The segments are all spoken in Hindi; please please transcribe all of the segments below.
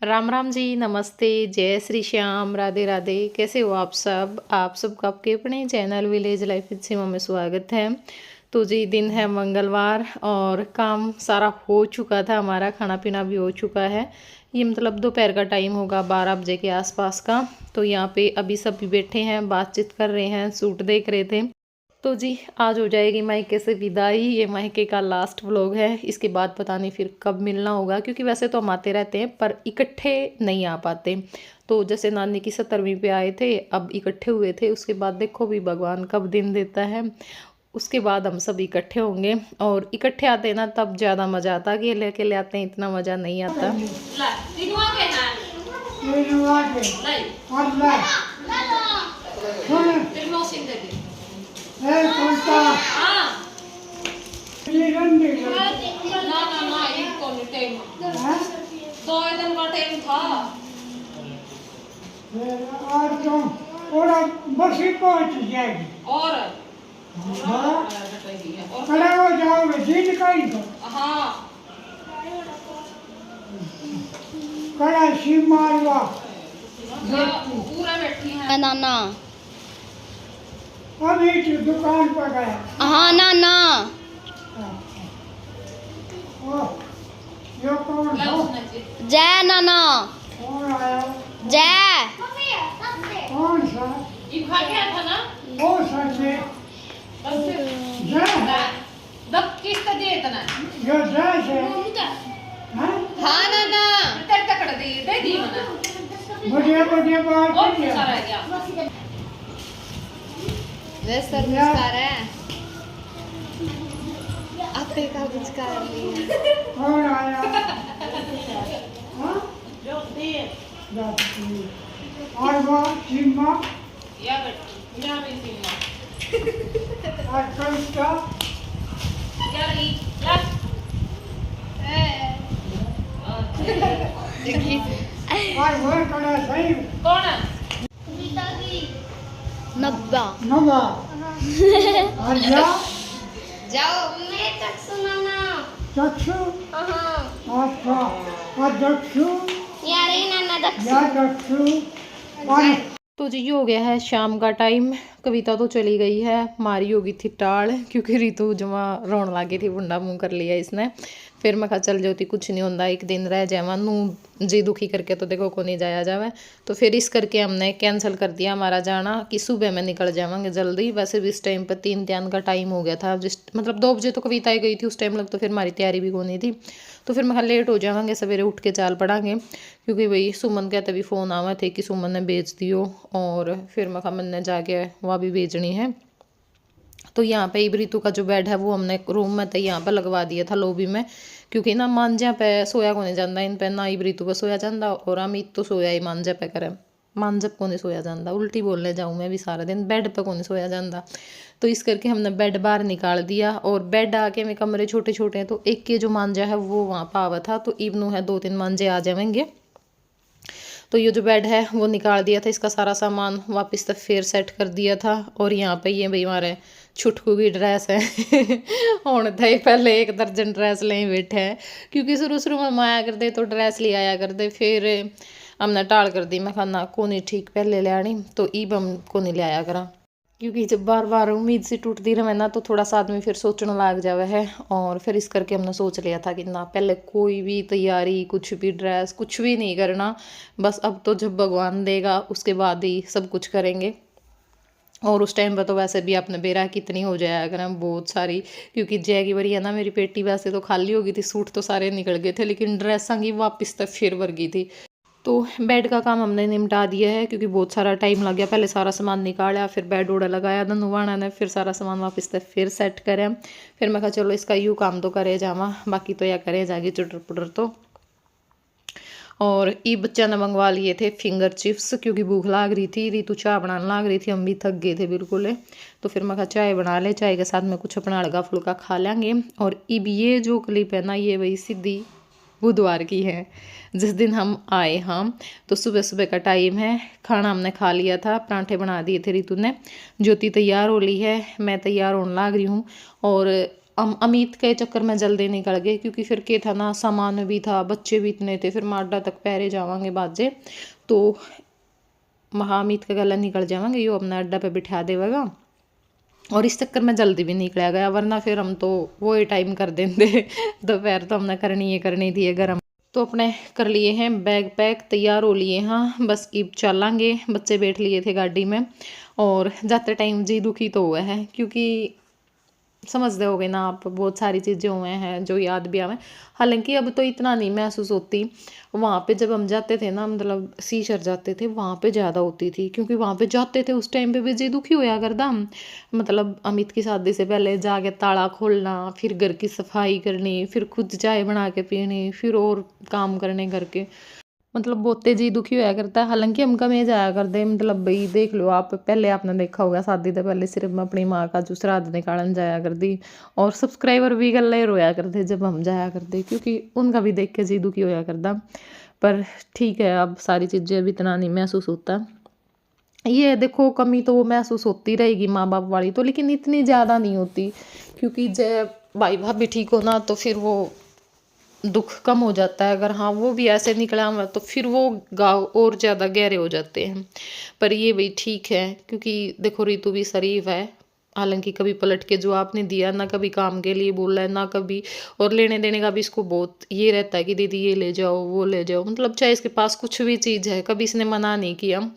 राम राम जी, नमस्ते, जय श्री श्याम, राधे राधे। कैसे हो आप सबका आपके अपने चैनल विलेज लाइफ विद सीमा में स्वागत है। तो जी दिन है मंगलवार और काम सारा हो चुका था, हमारा खाना पीना भी हो चुका है। ये मतलब दोपहर का टाइम होगा 12 बजे के आसपास का। तो यहाँ पे अभी सभी बैठे हैं, बातचीत कर रहे हैं, सूट देख रहे थे। तो जी आज हो जाएगी मायके से विदाई। ये मायके का लास्ट व्लॉग है, इसके बाद पता नहीं फिर कब मिलना होगा, क्योंकि वैसे तो हम आते रहते हैं पर इकट्ठे नहीं आ पाते। तो जैसे नानी की 70वीं पे आए थे, अब इकट्ठे हुए थे, उसके बाद देखो भी भगवान कब दिन देता है, उसके बाद हम सब इकट्ठे होंगे। और इकट्ठे आते हैं ना तब ज़्यादा मज़ा आता है, अकेले अकेले आते हैं इतना मज़ा नहीं आता। और तो और बस ही पहुंच जाएगी और खड़े हो जाओगे दिन का ही तो हाँ खड़ा सी मारवा पूरा बैठी है नाना। अभी तो दुकान पर गया हाँ नाना। यो कौन ला हो उसने जी। जय नाना। कौन आया जय। कौन सा ये खा गया था ना वो सचे तब से जय दब किस्त दे इतना यो जय से हाँ हाँ नाना। तेरे तक दे दी मना बढ़िया बढ़िया बात और बढ़िया सारा गया वे सर मुस्कार है। आपे का मुस्कार लिया। कौन आया हाँ जो दे जाती और वो सीमा या बैठी या भी सीमा और कविता या ली ला और वो कड़ा सही कौन है नब्बा। नवा और जा जाओ मैं तक सुनाना। चक्षु हाँ अच्छा और दक्षु यार ये नाना दक्ष। या दक्षु और तो जी ये हो गया है शाम का टाइम। कविता तो चली गई है, मारी होगी थी टाल, क्योंकि रितु जमा रोन लागी थी, बुंडा मुंह कर लिया इसने। फिर मैं कहा चल जाती, कुछ नहीं होता, एक दिन रह जावा नू जी दुखी करके तो देखो को नहीं जाया जावे। तो फिर इस करके हमने कैंसिल कर दिया हमारा जाना, कि सुबह में निकल जावांगे जल्दी। वैसे भी इस टाइम पर 3 का टाइम हो गया था, जिस मतलब 2 बजे तो कविता आई गई थी उस टाइम लग, तो फिर हमारी तैयारी भी होनी थी। तो फिर मैं कहा लेट हो जावांगे, सवेरे उठ के चाल पड़ांगे, क्योंकि भाई सुमन के तभी फ़ोन आवा थे कि सुमन ने बेच दियो। और फिर मैं कहा मैंने जाके वहाँ भी बेचनी है। तो यहाँ पे इबरीतू का जो बेड है वो हमने रूम में तो यहाँ पे लगवा दिया था लॉबी में, क्योंकि ना मांझा पे सोया को नहीं जाता इन पे, ना इबरीतू पे सोया जाता और अमित तो सोया ही मांझा पे करे, मांझप को नहीं सोया जाता। उल्टी बोलने जाऊँ मैं भी सारा दिन, बेड पे को नहीं सोया जाता। तो इस करके हमने बेड बाहर निकाल दिया। और बेड आके में कमरे छोटे छोटे हैं, तो एक के जो मांझा है वो वहाँ पावा था, तो इबनू है 2-3 मांझे आ जाएंगे। तो ये जो बेड है वो निकाल दिया था, इसका सारा सामान वापस तक फिर सेट कर दिया था। और यहाँ पे ये भाई हमारे छुटकू की ड्रेस है होने थे पहले 1 दर्जन ड्रेस ले बैठे हैं, क्योंकि शुरू में हम आया करते तो ड्रेस ले आया करते, फिर हमने टाल कर दी। मैं खाना को नहीं ठीक पहले ले आनी, तो ईब हम को नहीं ले आया करा, क्योंकि जब बार बार उम्मीद सी टूटती रहे ना तो थोड़ा सा आदमी फिर सोचने लग जावे है। और फिर इस करके हमने सोच लिया था कि ना पहले कोई भी तैयारी, कुछ भी ड्रेस, कुछ भी नहीं करना, बस अब तो जब भगवान देगा उसके बाद ही सब कुछ करेंगे। और उस टाइम पर तो वैसे भी आपने बेरा कितनी हो जाया अगर हम बहुत सारी, क्योंकि जय की बारी है ना, मेरी पेटी वैसे तो खाली हो गई थी, सूट तो सारे निकल गए थे, लेकिन ड्रेसां की वापस तक फिर भर गई थी। तो बेड का काम हमने निपटा दिया है, क्योंकि बहुत सारा टाइम लग गया। पहले सारा सामान निकाला, फिर बेड उड़ा लगाया धनुवाना ने, फिर सारा सामान वापस तक फिर सेट करें। फिर मैं कहा चलो इसका यूँ काम तो करे जावा, बाकी तो या करे जाएगी चुटर पुटर तो। और ये बच्चा ने मंगवा लिए थे फिंगर चिप्स, क्योंकि भूख लाग रही थी, रितु चाय बनाने लाग रही थी, हम भी थक गए थे बिल्कुल। तो फिर मैं कहा चाय बना ले, चाय के साथ में कुछ अपना हल्का फुल्का खा लेंगे। और अब ये जो क्लिप है ना, ये वही सीधी बुधवार की है, जिस दिन हम आए। हम तो सुबह सुबह का टाइम है, खाना हमने खा लिया था, परांठे बना दिए थे रितु ने। ज्योति तैयार हो ली है, मैं तैयार होने लग रही हूँ। और अमित के चक्कर में जल्दी निकल गए क्योंकि फिर क्या था ना, सामान भी था, बच्चे भी इतने थे, फिर माडा तक पैरे जावांगे बाजे, तो महाअमित का गला निकल जावांगे, यो अपना अड्डा पे बिठा देगा, और इस चक्कर में जल्दी भी निकला गया, वरना फिर हम तो वो ही टाइम कर देंगे दोपहर तो हमने करनी थी ये गर्म। तो अपने कर लिए हैं बैग पैक, तैयार हो लिए, हाँ बस अब चलांगे। बच्चे बैठ लिए थे गाड़ी में, और जाते टाइम जी दुखी तो हुआ है क्योंकि समझते होगे ना आप, बहुत सारी चीज़ें हुए हैं जो याद भी आवे। हालांकि अब तो इतना नहीं महसूस होती, वहाँ पे जब हम जाते थे ना, मतलब सीशर जाते थे, वहाँ पे ज़्यादा होती थी क्योंकि वहाँ पे जाते थे उस टाइम पे भी जी दुखी होया करता। मतलब अमित की शादी से पहले जाके ताला खोलना, फिर घर की सफाई करनी, फिर खुद चाय बना के पीनी, फिर और काम करने घर के, मतलब बहुत तेजी दुखी होया करता है। हालांकि हम कम एज आया करते, मतलब भाई देख लो आप, पहले आपने देखा होगा शादी से पहले सिर्फ मैं अपनी माँ का जो श्राद्ध निकालन जाया करती, और सब्सक्राइबर भी गले रोया करते जब हम जाया करते, क्योंकि उनका भी देख के जी दुखी होया करता। पर ठीक है, अब सारी चीज़ें अब इतना नहीं महसूस होता। ये देखो कमी तो वो महसूस होती रहेगी माँ बाप वाली तो, लेकिन इतनी ज़्यादा नहीं होती, क्योंकि जब भाई भाभी ठीक हो ना तो फिर वो दुख कम हो जाता है। अगर हाँ वो भी ऐसे निकला हुआ तो फिर वो गाँव और ज़्यादा गहरे हो जाते हैं। पर ये भी ठीक है क्योंकि देखो रितु भी शरीफ है, हालांकि कभी पलट के जवाब नहीं दिया ना, कभी काम के लिए बोला है ना कभी, और लेने देने का भी इसको बहुत ये रहता है कि दीदी ये ले जाओ वो ले जाओ, मतलब चाहे इसके पास कुछ भी चीज़ है कभी इसने मना नहीं किया,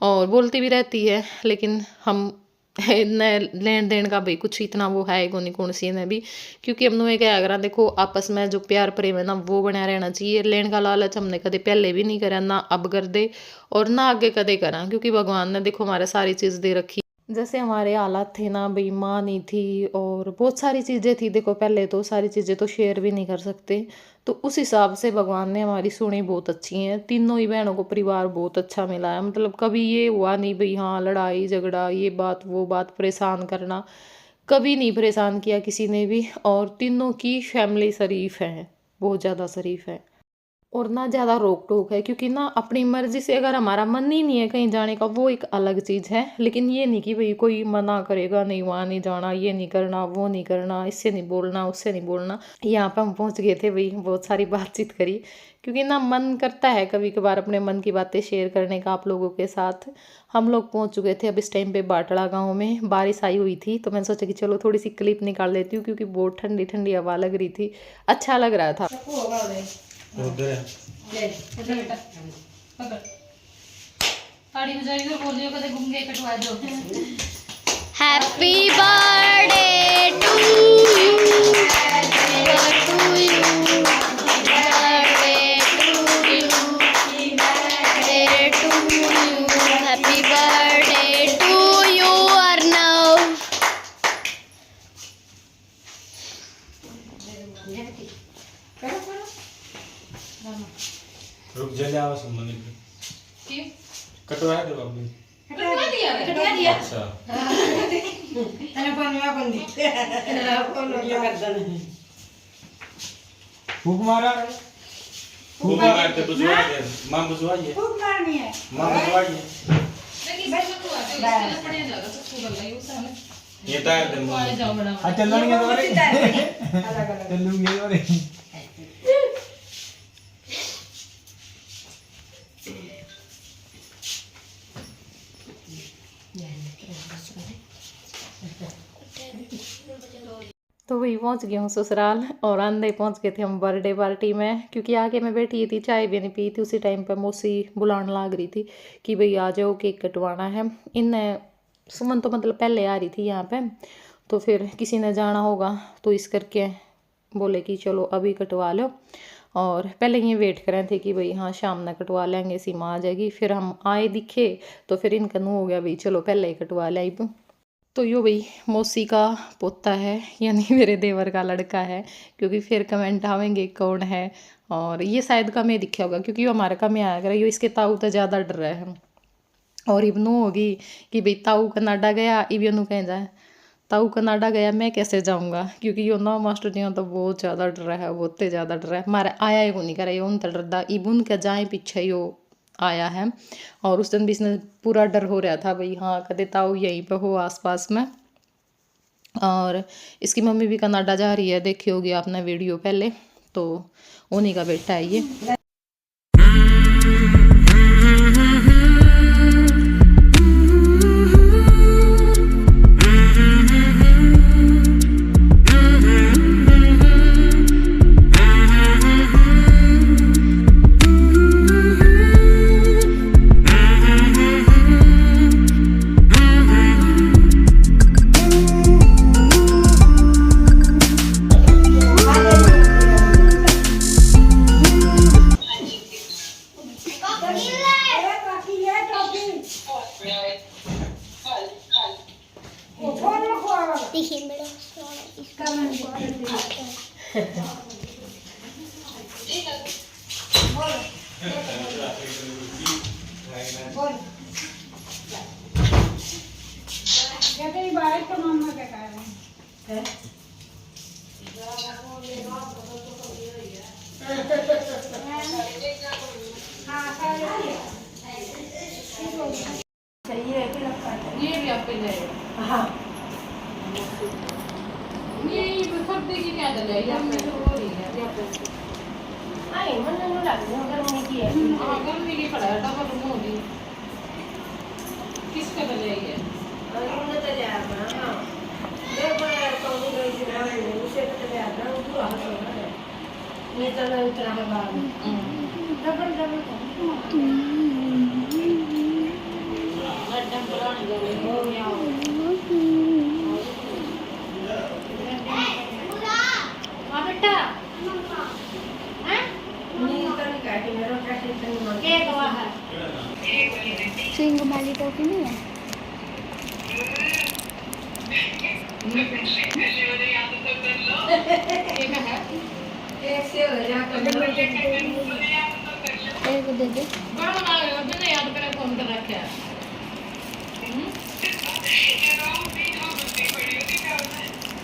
और बोलती भी रहती है। लेकिन हम न लेन देन का भाई कुछ इतना वो है को नहीं कौन सी ने भी, क्योंकि हमने ये क्या करा, देखो आपस में जो प्यार प्रेम है ना वो बना रहना चाहिए। लेन का लालच हमने कदे पहले भी नहीं करा, ना अब कर दे और ना आगे कदे करा, क्योंकि भगवान ने देखो हमारे सारी चीज़ दे रखी। जैसे हमारे हालात थे ना भाई, माँ नहीं थी और बहुत सारी चीज़ें थी, देखो पहले तो सारी चीज़ें तो शेयर भी नहीं कर सकते, तो उस हिसाब से भगवान ने हमारी सुनी बहुत अच्छी हैं। तीनों ही बहनों को परिवार बहुत अच्छा मिला है, मतलब कभी ये हुआ नहीं भाई हाँ लड़ाई झगड़ा ये बात वो बात परेशान करना, कभी नहीं परेशान किया किसी ने भी। और तीनों की फैमिली शरीफ है, बहुत ज़्यादा शरीफ है, और ना ज़्यादा रोक टोक है, क्योंकि ना अपनी मर्जी से अगर हमारा मन ही नहीं है कहीं जाने का वो एक अलग चीज़ है, लेकिन ये नहीं कि भाई कोई मना करेगा नहीं वहाँ नहीं जाना, ये नहीं करना वो नहीं करना, इससे नहीं बोलना उससे नहीं बोलना। यहाँ पर हम पहुँच गए थे भाई, बहुत सारी बातचीत करी, क्योंकि ना मन करता है कभी कभार अपने मन की बातें शेयर करने का आप लोगों के साथ। हम लोग पहुँच चुके थे अब इस टाइम पे बाटड़ा गाँव में, बारिश आई हुई थी तो मैंने सोचा कि चलो थोड़ी सी क्लिप निकाल लेती हूँ, क्योंकि बहुत ठंडी ठंडी हवा लग रही थी, अच्छा लग रहा था। ले इधर बेटा पकड़ ताड़ी बजाई और बोलियो कदे घूंगे कटवा दो। Happy birthday to you, happy birthday to you Arnav. रुक जा ले आवाज सुन के की कटवाया दो अभी कटवा दिया अच्छा अरे बनवा बंदी बोलो क्या करता नहीं फूक मारा फूक मारते बुझवा दे मां बुझवाइए खूब मारनी है मां बुझवाइए लेकिन बस मत हुआ तो इसके पड़े जाएगा सब छू गल यू सामने ये टायर दे आ जाओ बड़ा हां चलणगे तो रे अलग अलग चलूंगे तो रे तो वही पहुंच गई हूँ ससुराल, और अंदर पहुंच गए थे हम बर्थडे पार्टी में, क्योंकि आगे मैं बैठी थी चाय भी नहीं पी थी उसी टाइम पे, मौसी बुलाने लग रही थी कि भाई आ जाओ केक कटवाना है। इन सुमन तो मतलब पहले आ रही थी यहाँ पे, तो फिर किसी ने जाना होगा तो इस करके बोले कि चलो अभी कटवा लो, और पहले ये वेट कर रहे थे कि भाई हाँ शाम में कटवा लेंगे, सीमा आ जाएगी। फिर हम आए दिखे तो फिर इनका नू हो गया भाई चलो पहले ही कटवा ले। तो यो भाई मौसी का पोता है, यानी मेरे देवर का लड़का है, क्योंकि फिर कमेंट आवेंगे कौन है, और ये शायद का मैं दिखा होगा क्योंकि यो हमारे का में आया कर, यो इसके ताऊ तो ज़्यादा डर रहे हैं। और इबनू होगी कि भाई ताऊ कनाडा गया, इबनू कह जाए ताऊ कनाडा गया मैं कैसे जाऊँगा, क्योंकि यो ना मास्टर जी तो बहुत ज़्यादा डर रहा है, बहुत ज़्यादा डर रहा है। हमारे आया ही को नहीं करे यो उन तो डरदा, इबन के जाए पीछे यो आया है। और उस दिन भी इसने पूरा डर हो रहा था भाई हाँ कदे ताऊ यहीं पे हो आसपास में, और इसकी मम्मी भी कनाडा जा रही है, देखी होगी आपने वीडियो पहले, तो उन्हीं का बेटा है ये। ये भी आपके जाएगा। हाँ ये सर्दी की क्या दल है, ये आपने तो हो रही है। हाँ गर्मी की पड़ा है, डबल रूम होगी। किसका दल है ये? हाँ बेटा केक हुआ है। च्युइंगम वाली टॉफी नहीं है? केक है एक दे दे। बड़ा वाला मैंने याद करे फोन कर रखा है।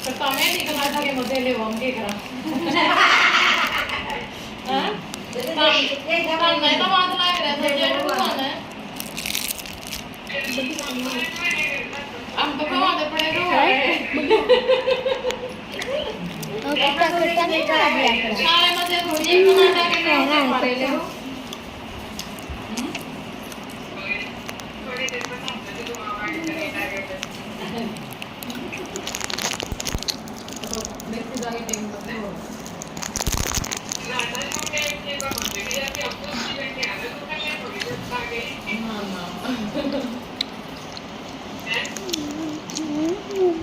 तो तमें निकला था के मुद्दे ले होंगे करा हां तम नहीं तो बात लग रहा था जेठ दुकान है हम तो कमाते पड़े ओके कटता नहीं कर दिया कर। सारे मजे थोड़ी एक कनाडा के नाम पड़े ले देखते जाके टेंग करते हो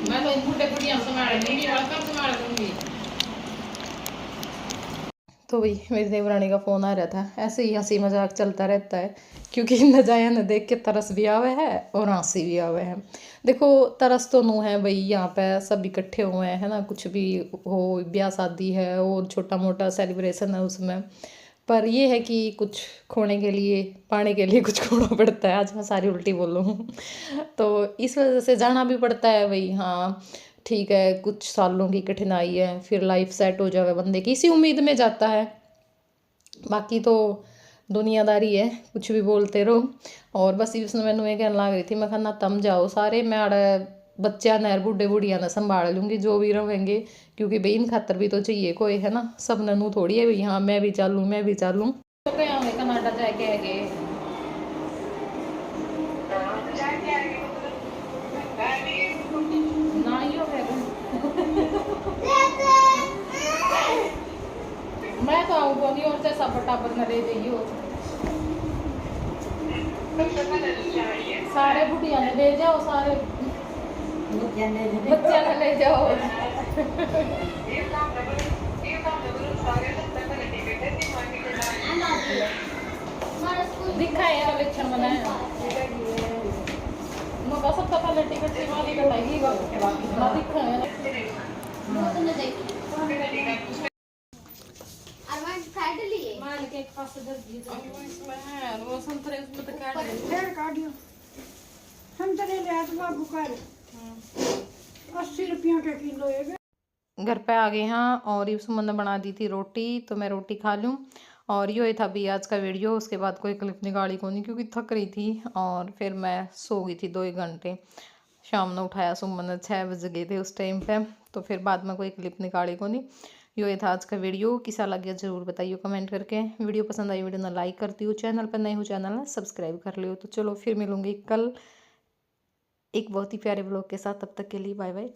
मैं तो बूढ़े बुढ़िया संभाल लूंगी और कब संभाल लूंगी। तो वही मेरी देवरानी का फ़ोन आ रहा था, ऐसे ही हंसी मजाक चलता रहता है, क्योंकि नजाया न देख के तरस भी आवे है और हंसी भी आवे है। देखो तरस तो नू है भाई, यहाँ पे सब इकट्ठे हुए हैं, है ना, कुछ भी हो, ब्याह शादी है और छोटा मोटा सेलिब्रेशन है उसमें, पर ये है कि कुछ खोने के लिए पाने के लिए कुछ खोना पड़ता है। आज मैं सारी उल्टी बोलूँ तो इस वजह से जाना भी पड़ता है भाई। हाँ ठीक है, कुछ सालों की कठिनाई है, फिर लाइफ सेट हो जाए बंदे की, इसी उम्मीद में जाता है। बाकी तो दुनियादारी है, कुछ भी बोलते रहो। और बस इसने मैंने ये कहने लग रही थी, मैं कहना तम जाओ सारे, मैं आड़े बच्चा नहर बूढ़े बुढ़िया ने संभाल लूँगी जो भी रहेंगे, क्योंकि भाई इन खातर भी तो चाहिए कोई, है ना, सब ननू थोड़ी है भाई हाँ मैं भी चलूँ मैं भी चलूँ। तो क्या हमें कनाडा जाके आएंगे ना ही हो मैं तो आऊँ बोली और से सब टाबर न ले जाइयो सारे बुढ़िया ने ले जाओ, सारे बच्चे ने ले जाओ। दिखाए कलेक्शन बनाया मगर सबसे पहले टिकट की वाली कटाई ना दिखाए माल के पास दर दी इसमें है वो संतरे उसमें तो काट दे फिर काटियो संतरे ले आज बाबू कर 80 रुपया के किलो है। घर पे आ गए हाँ, और यूसुफ ने बना दी थी रोटी, तो मैं रोटी खा लूँ। और ये था भी आज का वीडियो, उसके बाद कोई क्लिप निकाली को नहीं क्योंकि थक रही थी, और फिर मैं सो गई थी 2 घंटे। शाम ने उठाया सुमन 6 बजे गए थे उस टाइम पे, तो फिर बाद में कोई क्लिप निकाली को नहीं। ये था आज का वीडियो, किसा लग गया जरूर बताइए कमेंट करके। वीडियो पसंद आई वीडियो ना लाइक करती हूँ, चैनल पर नए हो चैनल ना सब्सक्राइब कर लियो। तो चलो फिर मिलूंगी कल एक बहुत ही प्यारे ब्लॉग के साथ, तब तक के लिए बाय बाय।